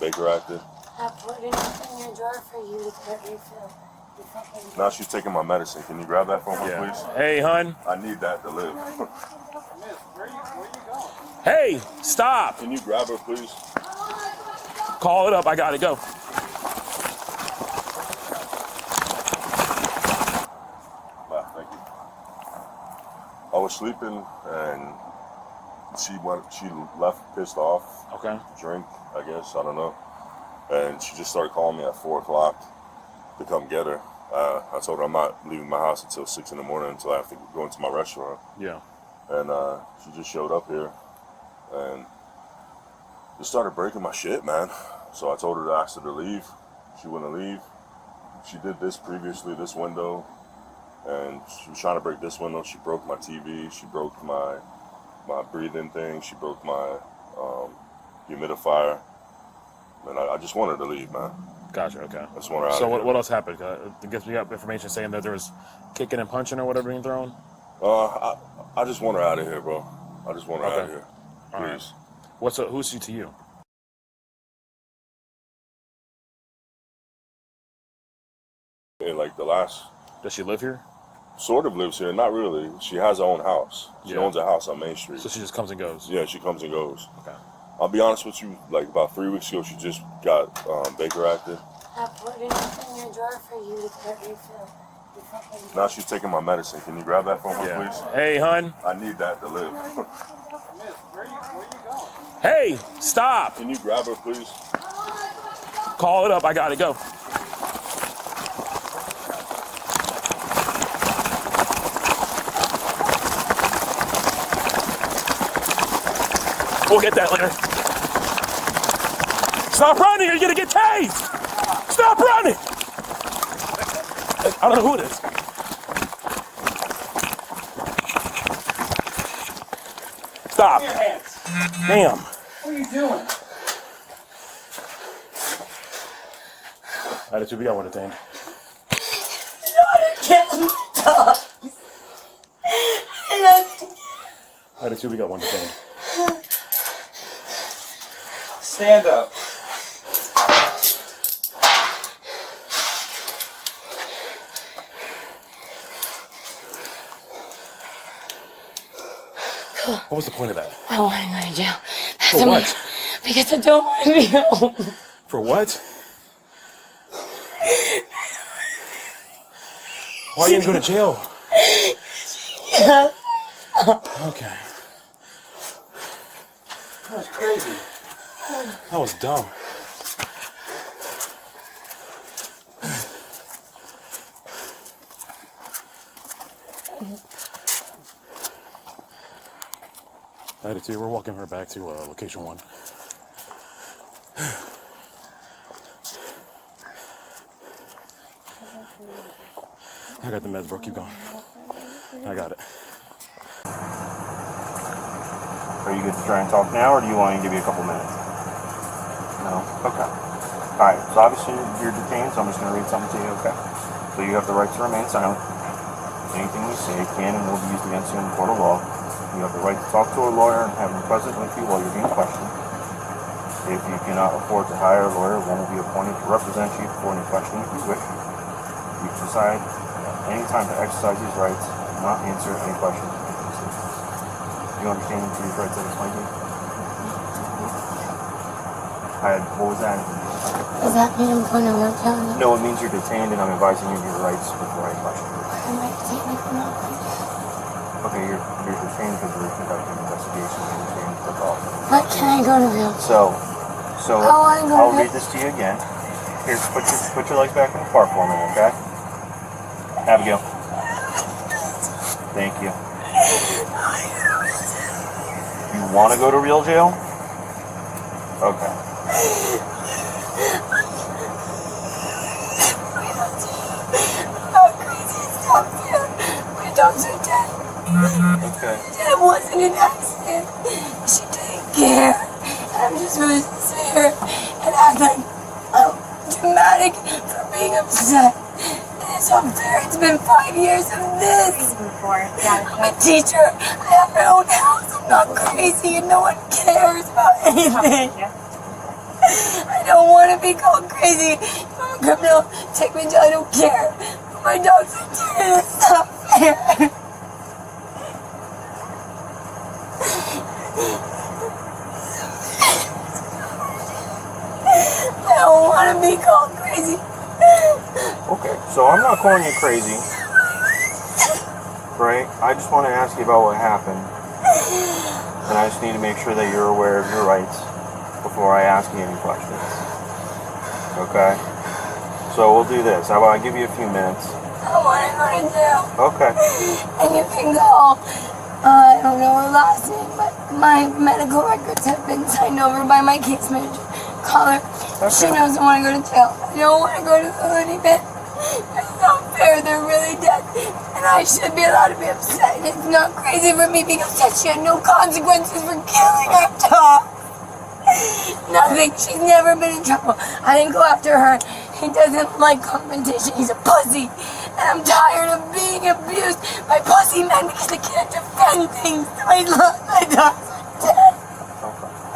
Baker acted. I put it in your drawer for you to get refilled. Now she's taking my medicine. Can you grab that for me, please? Hey, hun. I need that to live. Where are you going? Hey, stop. Can you grab her, please? Call it up. I gotta go. Thank you. I was sleeping and she left pissed off. Okay. Drink, I guess. I don't know. And she just started calling me at 4 o'clock to come get her. I told her I'm not leaving my house until 6 in the morning until I have to go into my restaurant. Yeah. And she just showed up here and just started breaking my shit, man. So I told her to ask her to leave. She wouldn't leave. She did this previously, this window, and she was trying to break this window. She broke my TV. She broke my breathing thing. She broke my humidifier. And I just wanted her to leave, man. Gotcha, okay. I just want her out So of here. what else happened? I guess we got information saying that there was kicking and punching or whatever being thrown? I just want her out of here, bro. I just want her out of here. Please. All right. Who's she to you? Like the last... Does she live here? Sort of lives here. Not really. She has her own house. She owns a house on Main Street. So she just comes and goes? Yeah, she comes and goes. Okay. I'll be honest with you, like about 3 weeks ago, she just got Baker acted. I put it in your drawer for you to get refilled. Now she's taking my medicine. Can you grab that for me, please? Hey, hun. I need that to live. Where are you going? Hey, stop. Can you grab her, please? Call it up. I gotta go. We'll get that later. Stop running or you're gonna get tased! Stop running! I don't know who it is. Stop. Your hands. Damn. What are you doing? Attitude, we got one detained. Attitude, we got one detained. Stand up. What was the point of that? I want to go to jail. For what? Because I don't want to be home. For what? Why are you gonna go to jail? Yeah. Okay. That was crazy. That was dumb. Attitude, we're walking her back to location 1. I got the meds, bro. Keep going. I got it. Are you good to try and talk now, or do you want me to give you a couple minutes? No? Okay. Alright, so obviously you're detained, so I'm just going to read something to you, okay? So you have the right to remain silent. Anything you say can and will be used against you in the court of law. You have the right to talk to a lawyer and have him present with you while you're being questioned. If you cannot afford to hire a lawyer, one will be appointed to represent you for any question if you wish. You can decide at any time to exercise these rights and not answer any questions. You understand these rights I explained to you? What was that? Does that mean I'm going to go to jail? No, it means you're detained and I'm advising you of your rights before I question you. I'm going to take me from out. Okay, you're detained because we're conducting an investigation. You're detained for cause. Why can't I go to jail? So I I'll read this to you again. Here, put your legs back in the car for a minute, okay? Abigail. Thank you. You want to go to real jail? Okay. My dogs are dead. Okay. Dad wasn't an accident. She didn't care. And I'm just really sincere and act like I'm dramatic for being upset. And it's unfair. It's been 5 years of this. I'm a teacher. I have my own house. I'm not crazy and no one cares about anything. I don't want to be called crazy. If I'm a criminal, take me to jail, I don't care. But my dog's like, dude, it's not fair. I don't want to be called crazy. Okay, so I'm not calling you crazy, right? I just want to ask you about what happened. And I just need to make sure that you're aware of your rights before I ask you any questions. Okay? So we'll do this. How about I give you a few minutes? I want to go to jail. Okay. And you can call, I don't know her last name, but my medical records have been signed over by my case manager. Call her. She knows I want to go to jail. I don't want to go to the hoodie bin. It's not fair. They're really dead. And I should be allowed to be upset. And it's not crazy for me being upset. She had no consequences for killing her dog. Nothing. She's never been in trouble. I didn't go after her. He doesn't like confrontation. He's a pussy. And I'm tired of being abused by pussy men because they can't defend things. I love my dogs are dead.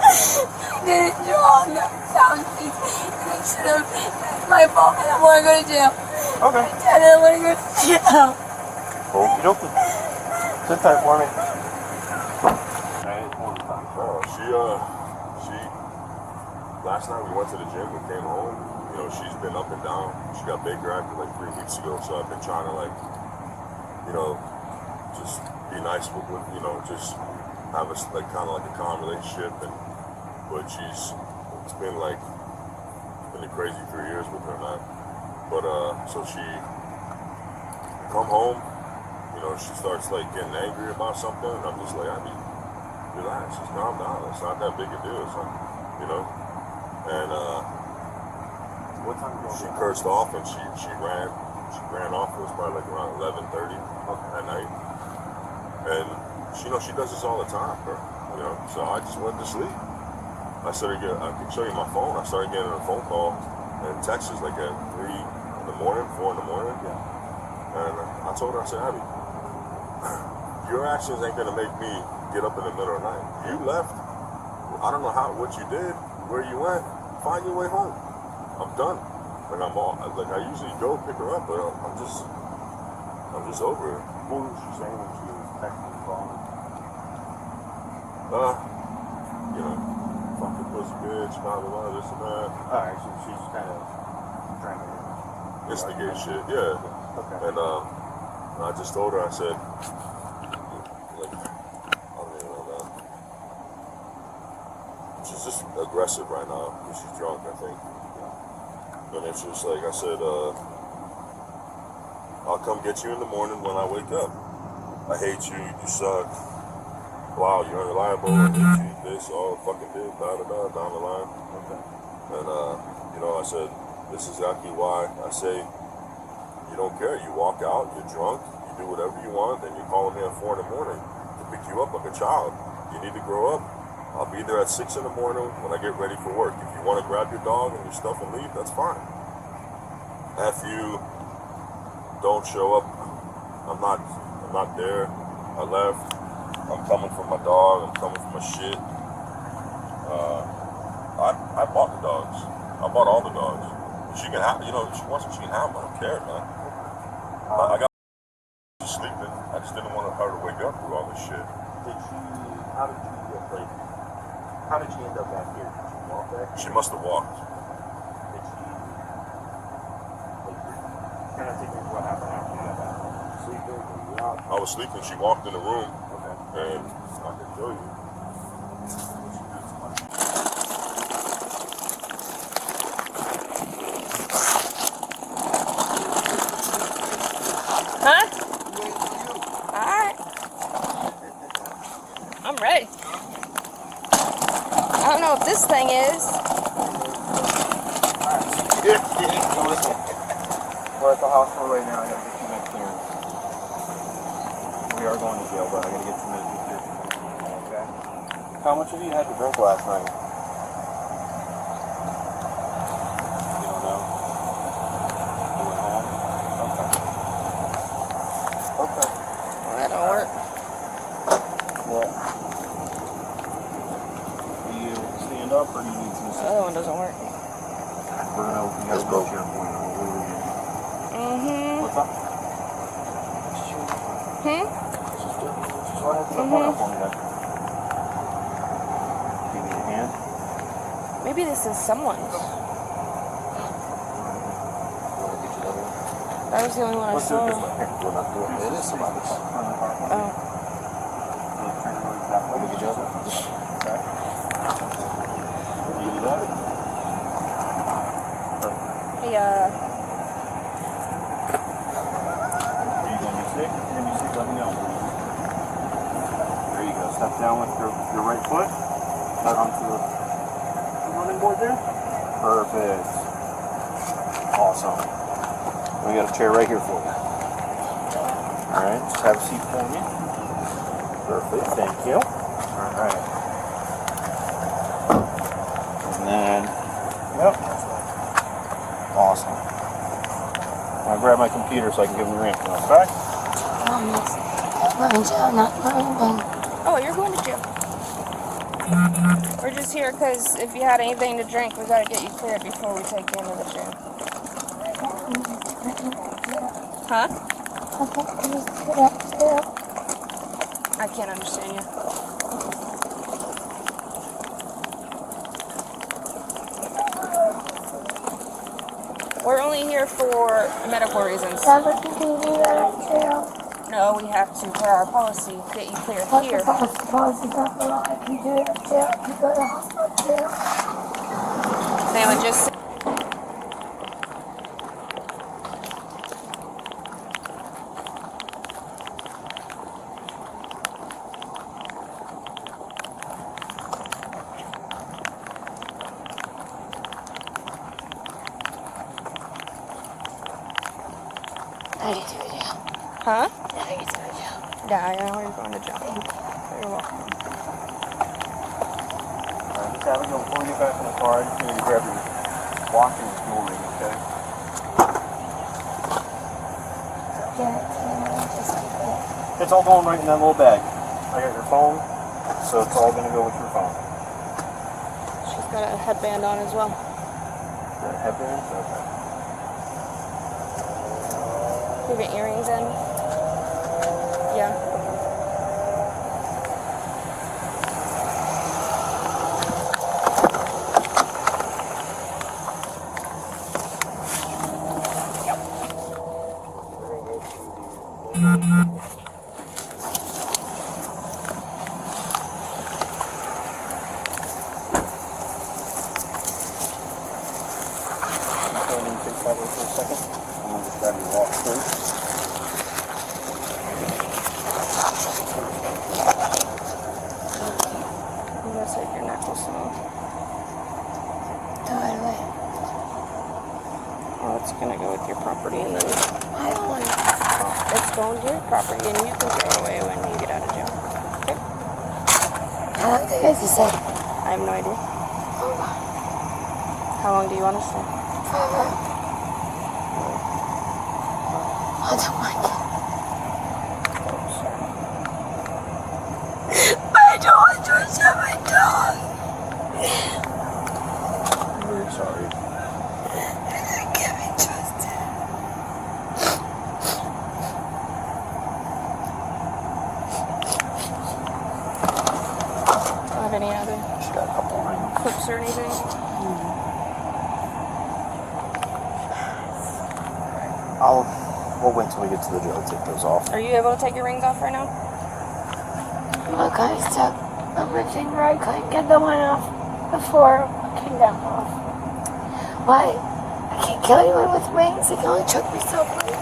I didn't draw on that sound piece. And I should have. It's my fault. I don't want to go to jail. Okay. I don't want to go to jail. Okie dokie. Sit tight for me. Last night we went to the gym, we came home, you know, she's been up and down. She got Baker acted like 3 weeks ago, so I've been trying to, like, you know, just be nice with you know, just have a, like, kind of like a calm relationship, but it's been a crazy 3 years with her, man. But, so she come home, you know, she starts, like, getting angry about something, and I'm just like, relax, just calm down, it's not that big a deal, so, you know. And What time did you she cursed off and she ran off. It was probably like around 11:30 at night. And she, you know, she does this all the time, bro. You know, so I just went to sleep. I can show you my phone. I started getting a phone call and texts like at 3 in the morning, 4 in the morning. Yeah. And I told her, I said, Abby, your actions ain't gonna make me get up in the middle of the night. You left. I don't know what you did, where you went. Find your way home. I'm done. Like I usually go pick her up, but I'm just over it. What was she saying when she was texting and calling? You know, fucking pussy bitch, blah blah blah, this and that. Alright, so she's kind of trying to instigate shit, yeah. Okay. And I just told her, I said, like, I don't even know, man. She's just aggressive right now because she's drunk, I think. And it's just like I said, I'll come get you in the morning when I wake up. I hate you, you suck. Wow, you're unreliable, I hate you, this, all fucking did, da da da, down the line. Okay. And, you know, I said, this is exactly why I say, you don't care. You walk out, you're drunk, you do whatever you want, then you're calling me at 4 in the morning to pick you up like a child. You need to grow up. I'll be there at 6 in the morning when I get ready for work. If you want to grab your dog and your stuff and leave, that's fine. If you don't show up, I'm not there. I left. I'm coming for my dog. I'm coming for my shit. I bought the dogs. I bought all the dogs. She can have, you know, if she wants them, she can have them. I don't care, man. I got sleeping. I just didn't want her to wake up through all this shit. How did she end up back here? Did she walk back here? She must have walked. Did she, kind of take me to what happened after you got back home? Sleeping? Were you out? I was sleeping. She walked in the room, Okay. and I can show you. Huh? Alright. I'm ready. I don't know what this thing is. So listen, we're at the hospital right now. I gotta get you med clearance. We are going to jail, but I gotta get you med clearance. Okay? How much have you had to drink last night? You don't know? You went home? Okay. Well, that don't work. What? Do you stand up or do you need some The other one doesn't work. We're gonna, we got a wheelchair for you. What's up? Hmm? Go ahead, put one up for me then. Give me a hand. Maybe this is someone's. That was the only one I Let's do it this saw. way. Here, we're not doing it. It is somebody's. Oh. Let me get you over. Okay. You do that? Hey, Are you going to be sick? If you're going to be sick, let me know. There you go. Step down with your right foot. Head onto the running board there. Perfect. Awesome. We got a chair right here for you. Alright, just have a seat for me. Perfect, thank you. Alright. And then, yep. Awesome. I'll grab my computer so I can give them the ranking, okay? oh, you're going to jail. We're just here because if you had anything to drink, we got to get you cleared before we take you into the jail. Huh? I can't understand you. We're only here for medical reasons. No, we have to, per our policy, get you cleared here. They would just say, huh? Yeah, I know you're going to jail. You're welcome. Alright, Miss Abigail, before we get back in the car, I just need to grab your watch and your jewelry, okay? It's all going right in that little bag. I got your phone, so it's all going to go with your phone. She's got a headband on as well. Got a headband? Okay. You have your earrings in? Yeah. For a second. I'm going to just grab your watch first. I'm gonna take your necklace off. Oh, it's gonna go with your property and then it's going to your property and you can throw it away when you get out of jail. Okay? How long do you guys say? I have no idea. How long do you want to stay? I don't like it. I don't want to touch my dog. I'm really sorry. I can't be trusted. Do you have any other Just got a couple rings. clips or anything? We'll wait till we get to the jail to take those off. Are you able to take your rings off right now? Look, I stuck everything where I couldn't get the one off before looking down off. Why? I can't kill anyone with wings. I can only choke myself with it.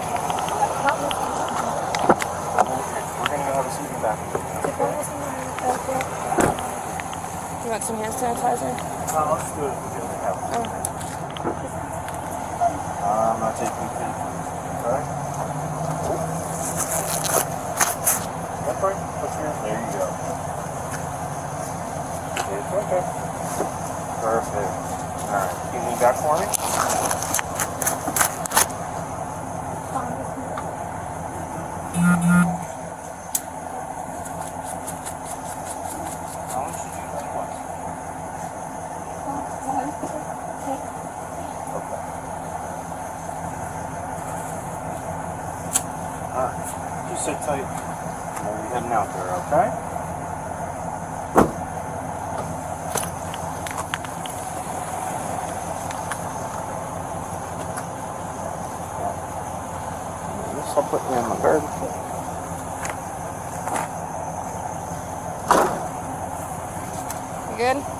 We're going to go have a seat in the back. You want some hand sanitizer? Let's do it at the jail. Oh. I'm not taking a pin. Alright? That's right. Put your hand. There you go. It's okay. Perfect. Alright. Can you lean back for me? How long should you do that? What? Okay. sit tight. We'll be heading out there, okay? This I'll put you in my garden. You good?